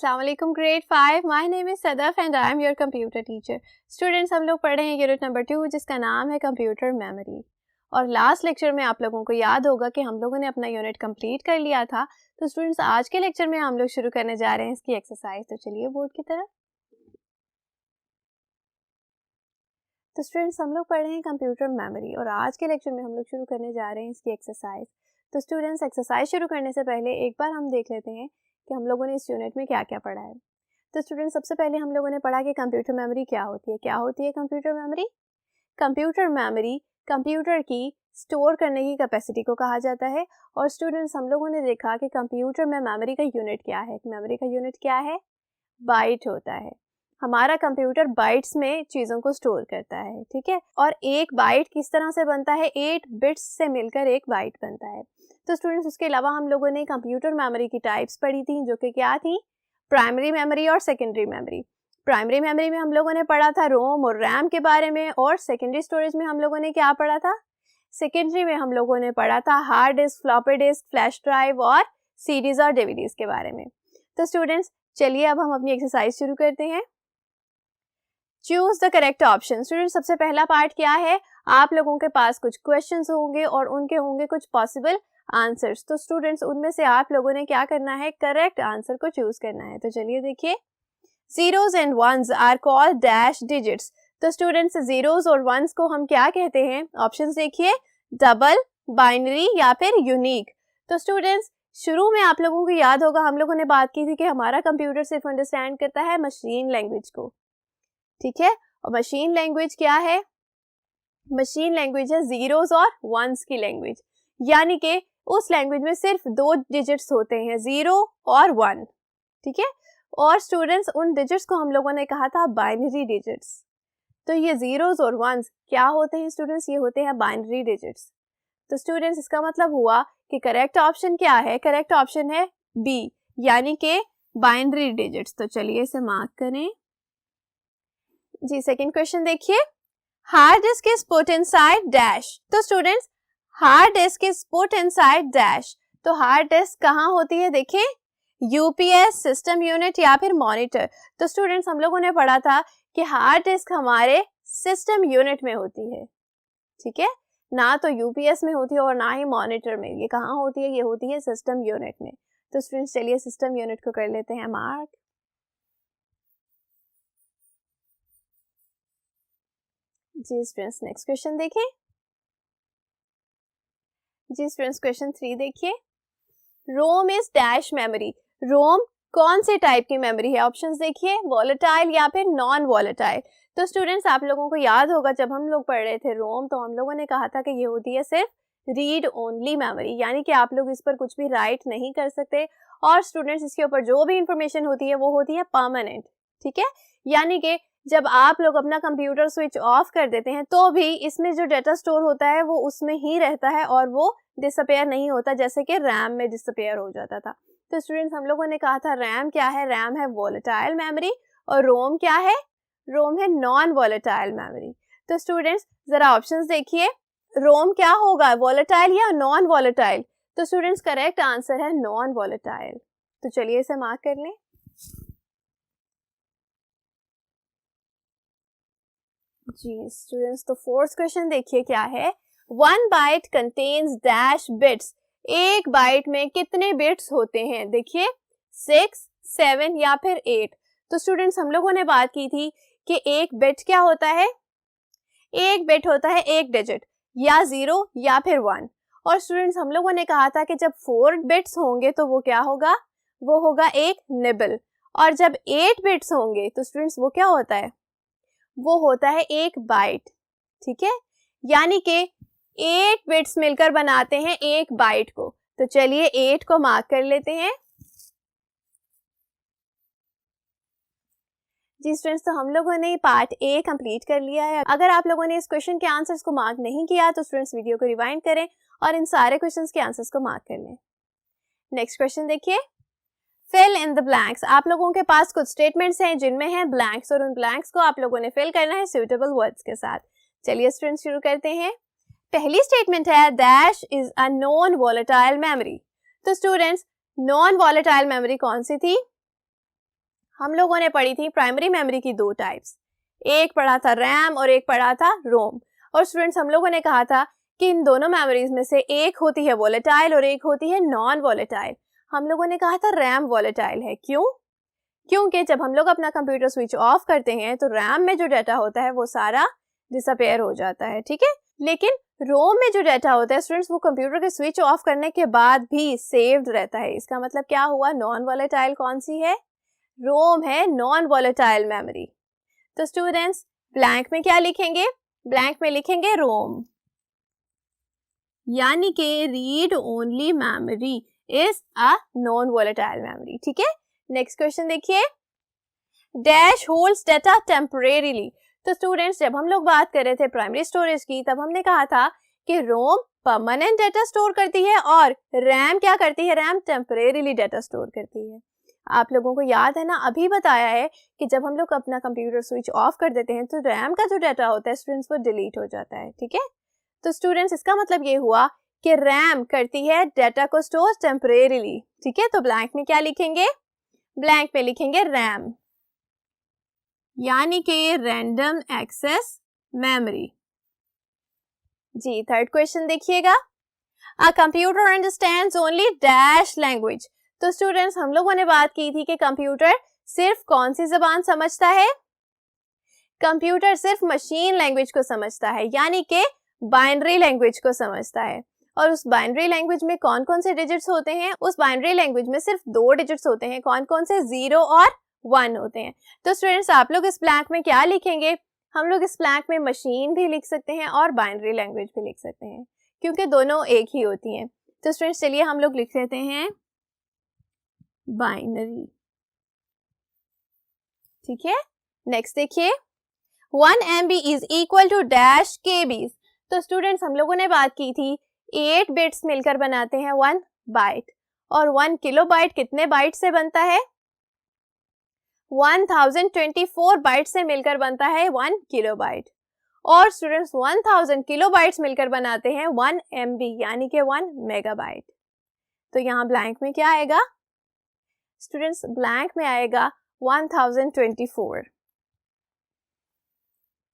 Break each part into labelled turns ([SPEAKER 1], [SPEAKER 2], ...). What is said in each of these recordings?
[SPEAKER 1] अस्सलाम वालेकुम grade 5। My name is Sadaf and I am your computer teacher. Students, हम लोग पढ़ रहे हैं यूनिट नंबर 2 जिसका नाम है कंप्यूटर मेमोरी। और लास्ट लेक्चर में आप लोगों को याद होगा कि हम लोगों ने अपना यूनिट कंप्लीट कर लिया था। तो स्टूडेंट्स, आज के लेक्चर में हम लोग शुरू करने जा रहे हैं इसकी एक्सरसाइज। तो चलिए बोर्ड की तरफ। तो स्टूडेंट्स, हम लोग पढ़ रहे हैं कंप्यूटर मेमोरी और आज के लेक्चर में हम लोग शुरू करने जा रहे हैं इसकी एक्सरसाइज। तो स्टूडेंट्स, एक्सरसाइज शुरू करने से पहले एक बार हम देख लेते हैं कि हम लोगों ने इस यूनिट में क्या क्या पढ़ा है। तो स्टूडेंट्स, सबसे पहले हम लोगों ने पढ़ा कि कंप्यूटर मेमोरी क्या होती है। क्या होती है computer memory? Computer memory computer की स्टोर करने की कैपेसिटी को कहा जाता है। और स्टूडेंट्स, हम लोगों ने देखा कि कंप्यूटर में मेमोरी का यूनिट क्या है। मेमोरी का यूनिट क्या है? बाइट होता है। हमारा कंप्यूटर बाइट्स में चीज़ों को स्टोर करता है, ठीक है। और एक बाइट किस तरह से बनता है? 8 बिट्स से मिलकर एक बाइट बनता है। तो स्टूडेंट्स, उसके अलावा हम लोगों ने कंप्यूटर मेमोरी की टाइप्स पढ़ी थी, जो कि क्या थी? प्राइमरी मेमोरी और सेकेंडरी मेमोरी। प्राइमरी मेमोरी में हम लोगों ने पढ़ा था रोम और रैम के बारे में, और सेकेंडरी स्टोरेज में हम लोगों ने क्या पढ़ा था? सेकेंडरी में हम लोगों ने पढ़ा था hard disk, floppy disk, flash drive और सीडीज और डीवीडीज के बारे में। तो स्टूडेंट्स, चलिए अब हम अपनी एक्सरसाइज शुरू करते हैं। Choose the correct option. Students, सबसे पहला पार्ट क्या है? आप लोगों के पास कुछ क्वेश्चंस होंगे और उनके होंगे कुछ पॉसिबल आंसर्स। तो स्टूडेंट्स, उनमें से आप लोगों ने क्या करना है? करेक्ट आंसर को चूज करना है। तो चलिए देखिए, zeros and ones are called dash digits. तो स्टूडेंट्स, जीरोज और वंस को हम क्या कहते हैं? ऑप्शंस देखिए, डबल, बाइनरी या फिर यूनिक। तो स्टूडेंट्स, शुरू में आप लोगों को याद होगा हम लोगों ने बात की थी कि हमारा कंप्यूटर सिर्फ अंडरस्टैंड करता है मशीन लैंग्वेज को, ठीक है। और मशीन लैंग्वेज क्या है? मशीन लैंग्वेज है जीरोस और वंस की लैंग्वेज, यानी कि उस लैंग्वेज में सिर्फ 2 डिजिट्स होते हैं, 0 और 1, ठीक है। और स्टूडेंट्स, उन डिजिट्स को हम लोगों ने कहा था बाइनरी डिजिट्स। तो ये जीरोस और वंस क्या होते हैं स्टूडेंट्स? ये होते हैं बाइनरी डिजिट्स। तो स्टूडेंट्स, इसका मतलब हुआ कि करेक्ट ऑप्शन क्या है? करेक्ट ऑप्शन है बी, यानी कि बाइनरी डिजिट्स। तो चलिए इसे मार्क करें जी। सेकंड क्वेश्चन देखिए, hard disk is put inside dash. तो students, hard disk is put inside dash. तो हार्ड डिस्क कहाँ होती है? देखिए, यूपीएस, सिस्टम यूनिट या फिर मॉनिटर। तो स्टूडेंट्स, हम लोगों ने पढ़ा था कि हार्ड डिस्क हमारे सिस्टम यूनिट में होती है, ठीक है। ना तो यूपीएस में होती है और ना ही मॉनिटर में। ये कहाँ होती है? ये होती है सिस्टम यूनिट में। तो स्टूडेंट्स, चलिए सिस्टम यूनिट को कर लेते हैं मार्क जी। स्टूडेंट्स, नेक्स्ट क्वेश्चन देखिए जी। स्टूडेंट्स, क्वेश्चन 3 देखिए, रोम इज डैश मेमोरी। रोम कौन से टाइप की मेमोरी है? ऑप्शंस देखिए, वॉलेटाइल या फिर नॉन वॉलेटाइल। तो स्टूडेंट्स, आप लोगों को याद होगा जब हम लोग पढ़ रहे थे रोम, तो हम लोगों ने कहा था कि ये होती है सिर्फ रीड ओनली मेमोरी, यानी कि आप लोग इस पर कुछ भी राइट नहीं कर सकते। और स्टूडेंट्स, इसके ऊपर जो भी इंफॉर्मेशन होती है वो होती है परमानेंट, ठीक है। यानी कि जब आप लोग अपना कंप्यूटर स्विच ऑफ कर देते हैं तो भी इसमें जो डाटा स्टोर होता है वो उसमें ही रहता है और वो डिसअपेयर नहीं होता, जैसे कि रैम में डिसअपेयर हो जाता था। तो स्टूडेंट्स, हम लोगों ने कहा था रैम क्या है? रैम है वॉलेटाइल मेमोरी। और रोम क्या है? रोम है नॉन वॉलेटाइल मेमोरी। तो स्टूडेंट्स, जरा ऑप्शंस देखिए, रोम क्या होगा? वॉलेटाइल या नॉन वॉलेटाइल? तो स्टूडेंट्स, करेक्ट आंसर है नॉन वॉलेटाइल। तो चलिए इसे मार्क कर लें जी। स्टूडेंट्स, तो फोर्थ क्वेश्चन देखिए क्या है, 1 बाइट कंटेन्स डैश बिट्स। एक बाइट में कितने बिट्स होते हैं? देखिए, 6, 7 या फिर 8। तो स्टूडेंट्स, हम लोगों ने बात की थी कि एक बिट क्या होता है? एक बिट होता है एक डिजिट, या 0 या फिर 1। और स्टूडेंट्स, हम लोगों ने कहा था कि जब 4 बिट्स होंगे तो वो क्या होगा? वो होगा एक निबल। और जब 8 बिट्स होंगे तो स्टूडेंट्स वो क्या होता है? वो होता है एक बाइट, ठीक है। यानी कि 8 बिट्स मिलकर बनाते हैं एक बाइट को। तो चलिए 8 को मार्क कर लेते हैं जी। स्टूडेंट्स, तो हम लोगों ने पार्ट ए कंप्लीट कर लिया है। अगर आप लोगों ने इस क्वेश्चन के आंसर्स को मार्क नहीं किया तो स्टूडेंट्स वीडियो को रिवाइंड करें और इन सारे क्वेश्चंस के आंसर्स को मार्क कर लें। नेक्स्ट क्वेश्चन देखिए, फिल इन द ब्लैंक्स। आप लोगों के पास कुछ स्टेटमेंट्स हैं जिनमें हैं ब्लैंक्स और उन ब्लैंक्स को आप लोगों ने फिल करना है सुटेबल वर्ड्स के साथ। चलिए स्टूडेंट्स, शुरू करते हैं। पहली स्टेटमेंट है dash is a non volatile memory. तो स्टूडेंट्स, नॉन वॉलेटाइल मेमोरी कौन सी थी? हम लोगों ने पढ़ी थी प्राइमरी मेमोरी की दो टाइप्स, एक पढ़ा था रैम और एक पढ़ा था रोम। और स्टूडेंट्स हम लोगों ने कहा था कि इन दोनों मेमोरीज में से एक होती है वॉलेटाइल और एक होती है नॉन वॉलेटाइल। हम लोगों ने कहा था रैम वॉलेटाइल है। क्यों? क्योंकि जब हम लोग अपना कंप्यूटर स्विच ऑफ करते हैं तो रैम में जो डाटा होता है वो सारा डिसअपेयर हो जाता है, ठीक है। लेकिन रोम में जो डाटा होता है स्टूडेंट्स वो कंप्यूटर के स्विच ऑफ करने के बाद भी सेव्ड रहता है। इसका मतलब क्या हुआ? नॉन वॉलेटाइल कौन सी है? रोम है, नॉन वॉलेटाइल मेमोरी। तो स्टूडेंट्स ब्लैंक में क्या लिखेंगे? ब्लैंक में लिखेंगे रोम, यानी कि read only memory is a non volatile memory, ठीक है। नेक्स्ट क्वेश्चन देखिए, डैश होल्ड्स डाटा टेम्परेरीली। तो स्टूडेंट्स जब हम लोग बात कर रहे थे प्राइमरी स्टोरेज की तब हमने कहा था कि रोम परमानेंट डाटा स्टोर करती है और रैम क्या करती है? रैम टेम्परेरीली डाटा स्टोर करती है। आप लोगों को याद है ना, अभी बताया है कि जब हम लोग अपना कंप्यूटर स्विच ऑफ कर देते हैं तो रैम का जो डाटा होता है स्टूडेंट्स वो डिलीट हो जाता है, ठीक है। तो स्टूडेंट्स इसका मतलब ये हुआ कि रैम करती है डाटा को स्टोर टेम्परेरीली, ठीक है। तो ब्लैंक में क्या लिखेंगे? ब्लैंक में लिखेंगे रैम, यानी कि रैंडम एक्सेस मेमोरी। जी थर्ड क्वेश्चन देखिएगा, a computer understands only dash language. तो स्टूडेंट्स हम लोगों ने बात की थी कि कंप्यूटर सिर्फ कौन सी जबान समझता है? कंप्यूटर सिर्फ मशीन लैंग्वेज को समझता है, यानी कि बाइनरी लैंग्वेज को समझता है। और उस बाइनरी लैंग्वेज में कौन कौन से डिजिट्स होते हैं? उस बाइनरी लैंग्वेज में सिर्फ दो डिजिट्स होते हैं। कौन कौन से? 0 और 1 होते हैं। तो स्टूडेंट्स आप लोग इस ब्लैंक में क्या लिखेंगे? हम लोग इस ब्लैंक में मशीन भी लिख सकते हैं और बाइनरी लैंग्वेज भी लिख सकते हैं, क्योंकि दोनों एक ही होती हैं। तो स्टूडेंट्स चलिए हम लोग लिख लेते हैं बाइनरी, ठीक है। नेक्स्ट देखिए, 1 MB is equal to dash KBs। तो स्टूडेंट्स हम लोगों ने बात की थी 8 बिट्स मिलकर बनाते हैं 1 बाइट, और 1 किलोबाइट कितने बाइट से बनता है? 1024 बाइट से मिलकर बनता है 1 किलोबाइट। और स्टूडेंट्स 1000 किलोबाइट्स मिलकर बनाते हैं 1 MB, यानी कि 1 मेगाबाइट। तो यहाँ ब्लैंक में क्या आएगा? स्टूडेंट्स ब्लैंक में आएगा 1024।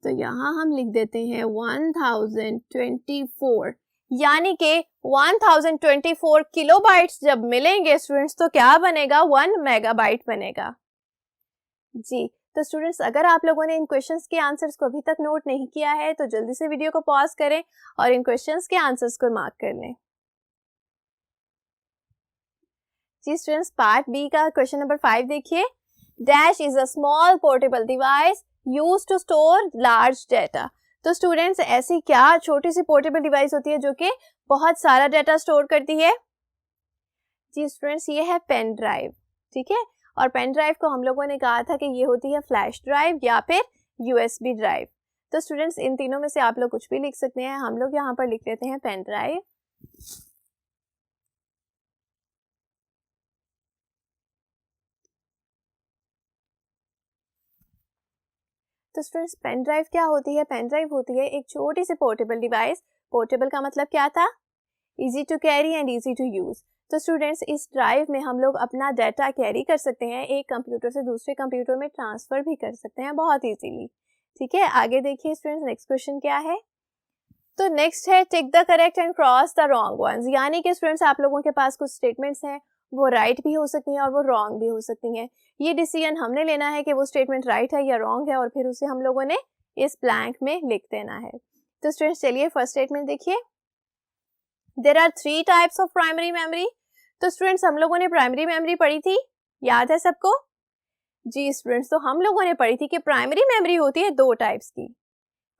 [SPEAKER 1] तो यहाँ हम लिख देते हैं 1024, यानी कि 1024 किलोबाइट्स जब मिलेंगे स्टूडेंट्स तो क्या बनेगा? 1 मेगाबाइट बनेगा। जी तो स्टूडेंट्स अगर आप लोगों ने इन क्वेश्चंस के आंसर्स को अभी तक नोट नहीं किया है तो जल्दी से वीडियो को पॉज करें और इन क्वेश्चंस के आंसर्स को मार्क कर लें। जी स्टूडेंट्स पार्ट बी का क्वेश्चन नंबर 5 देखिए, dash is a small portable device used to store large data. तो स्टूडेंट्स ऐसी क्या छोटी सी पोर्टेबल डिवाइस होती है जो कि बहुत सारा डाटा स्टोर करती है? जी स्टूडेंट्स ये है पेन ड्राइव, ठीक है। और पेन ड्राइव को हम लोगों ने कहा था कि ये होती है फ्लैश ड्राइव या फिर USB ड्राइव। तो स्टूडेंट्स इन तीनों में से आप लोग कुछ भी लिख सकते हैं, हम लोग यहाँ पर लिख लेते हैं पेन ड्राइव। तो स्टूडेंट्स पेन ड्राइव क्या होती है? पेन ड्राइव होती है एक छोटी सी पोर्टेबल डिवाइस। पोर्टेबल का मतलब क्या था? Easy to carry and easy to use. तो स्टूडेंट्स इस ड्राइव में हम लोग अपना डाटा कैरी कर सकते हैं, एक कंप्यूटर से दूसरे कंप्यूटर में ट्रांसफर भी कर सकते हैं बहुत इजीली, ठीक है। आगे देखिए स्टूडेंट्स नेक्स्ट क्वेश्चन क्या है। तो नेक्स्ट है tick the correct and cross the wrong ones, यानी कि स्टूडेंट्स आप लोगों के पास कुछ स्टेटमेंट्स हैं वो राइट भी हो सकती हैं और वो रॉन्ग भी हो सकती हैं। ये डिसीजन हमने लेना है कि वो स्टेटमेंट राइट है या रॉन्ग है और फिर उसे हम लोगों ने इस ब्लैंक में लिख देना है। तो स्टूडेंट्स चलिए फर्स्ट स्टेटमेंट देखिए, there are 3 types of primary memory. तो स्टूडेंट्स हम लोगों ने प्राइमरी मेमोरी पढ़ी थी, याद है सबको? जी स्टूडेंट्स तो हम लोगों ने पढ़ी थी कि प्राइमरी मेमोरी होती है 2 टाइप्स की।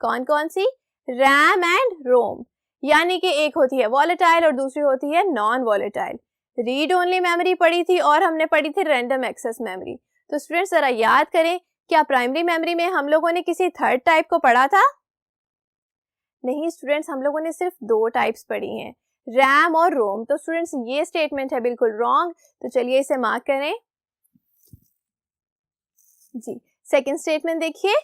[SPEAKER 1] कौन कौन सी? रैम एंड रोम, यानी कि एक होती है वॉलेटाइल और दूसरी होती है non volatile. Read only memory पढ़ी थी और हमने पढ़ी थी रैंडम एक्सेस मेमोरी। तो स्टूडेंट्स जरा याद करें, क्या प्राइमरी मेमोरी में हम लोगों ने किसी थर्ड टाइप को पढ़ा था? नहीं स्टूडेंट्स, हम लोगों ने सिर्फ 2 टाइप्स पढ़ी हैं, रैम और रोम। तो स्टूडेंट्स ये स्टेटमेंट है बिल्कुल रॉन्ग, तो चलिए इसे मार्क करें। जी सेकंड स्टेटमेंट देखिए,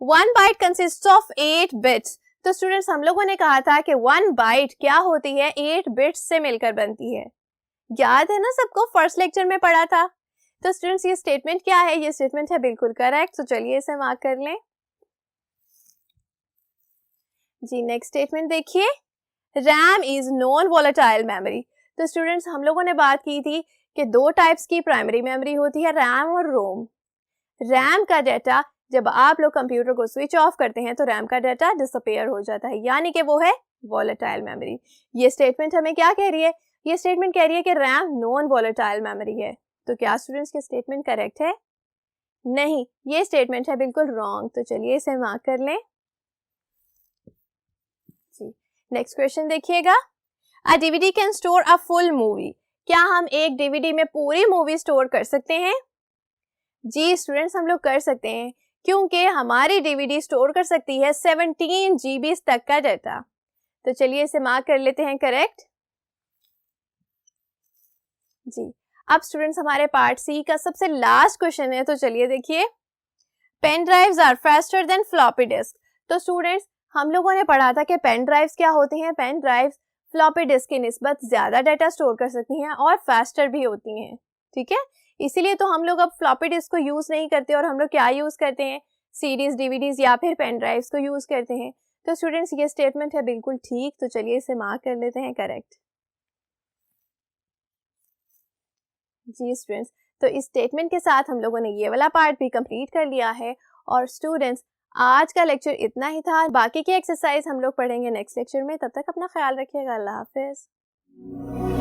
[SPEAKER 1] 1 बाइट कंसिस्ट ऑफ 8 बिट्स। तो स्टूडेंट्स हम लोगों ने कहा था कि 1 बाइट क्या होती है? 8 बिट्स से मिलकर बनती है। याद है ना सबको, फर्स्ट लेक्चर में पढ़ा था। तो स्टूडेंट्स ये स्टेटमेंट क्या है? ये स्टेटमेंट है बिल्कुल करेक्ट, तो चलिए इसे मार्क कर लें। जी नेक्स्ट स्टेटमेंट देखिए, RAM is non volatile memory. तो स्टूडेंट्स हम लोगों ने बात की थी कि दो टाइप्स की प्राइमरी मेमोरी होती है, रैम और रोम। रैम का डाटा जब आप लोग कंप्यूटर को स्विच ऑफ करते हैं तो रैम का डाटा डिसअपीयर हो जाता है, यानी कि वो है वॉलेटाइल मेमोरी। ये स्टेटमेंट हमें क्या कह रही है? ये स्टेटमेंट कह रही है कि रैम नॉन वॉलेटाइल मेमोरी है। तो क्या स्टूडेंट्स ये स्टेटमेंट करेक्ट है? नहीं, ये स्टेटमेंट है बिल्कुल रॉन्ग। तो चलिए इसे मार्क कर लें। जी नेक्स्ट क्वेश्चन देखिएगा, a DVD can store a full movie. क्या हम एक डीवीडी में पूरी मूवी स्टोर कर सकते हैं? जी स्टूडेंट्स हम लोग कर सकते हैं, क्योंकि हमारी डीवीडी स्टोर कर सकती है 17 GB तक का डाटा। तो चलिए इसे मार्क कर लेते हैं करेक्ट। जी अब स्टूडेंट्स हमारे पार्ट सी का सबसे लास्ट क्वेश्चन है, तो चलिए देखिए, pen drives are faster than floppy disk. तो स्टूडेंट्स हम लोगों ने पढ़ा था कि पेन ड्राइव्स क्या होती हैं? पेन ड्राइव्स फ्लॉपी डिस्क की निस्बत ज़्यादा डाटा स्टोर कर सकती हैं और फास्टर भी होती हैं, ठीक है। इसीलिए तो हम लोग अब फ्लॉपी डिस्क को यूज़ नहीं करते और हम लोग क्या यूज़ करते हैं? सीडीज, डीवीडीज या फिर पेन ड्राइव्स को यूज़ करते हैं। तो स्टूडेंट्स ये स्टेटमेंट है बिल्कुल ठीक, तो चलिए इसे मार्क कर लेते हैं करेक्ट। जी स्टूडेंट्स, तो इस स्टेटमेंट के साथ हम लोगों ने ये वाला पार्ट भी कंप्लीट कर लिया है। और स्टूडेंट्स आज का लेक्चर इतना ही था, बाकी की एक्सरसाइज हम लोग पढ़ेंगे नेक्स्ट लेक्चर में। तब तक अपना ख्याल रखिएगा। अल्लाह हाफिज़।